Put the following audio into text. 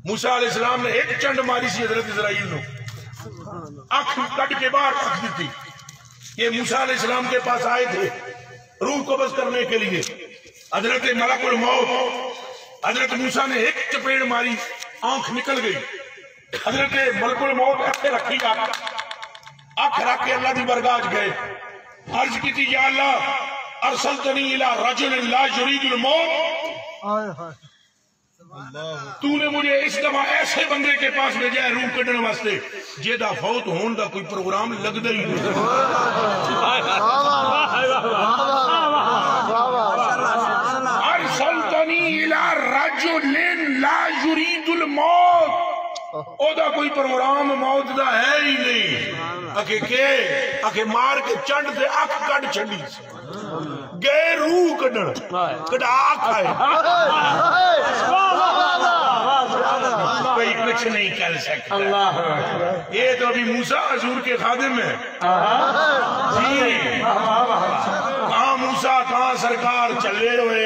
موسیٰ علیہ السلام نے ایک چنڈ ماری سی حضرت اسرائیل نو آنکھ کٹ کے باہر رکھ دی تھی. یہ موسیٰ علیہ السلام کے پاس آئے تھے روح قبض کرنے کے لیے. حضرت ملک الموت حضرت موسیٰ نے ایک چپیڑ ماری آنکھ نکل گئی. حضرت ملک الموت ایسے رکھی آنکھ رکھ کے اللہ دی برگاہ گئے. عرض کی تھی یا اللہ ارسلتنی الى رجل لا یرید الموت، تو نے مجھے اس دفعہ ایسے بندے کے پاس بھیجا ہے روح کڈن واسطے جیدا فوت ہون دا کوئی پروگرام لگدا ہی نہیں. ارسلتنی الى رجل لا یرید الموت، او دا کوئی پروگرام موت دا ہے ہی نہیں. اکھے مار کے چنڈ تے اکھ کٹ چھڑی گئے روح کڈن کڈا آکھائے کوئی کچھ نہیں کر سکتا. یہ تو ابھی موسیٰ حضور کے خادم ہیں. کہاں موسیٰ کہاں سرکار چلے ہوئے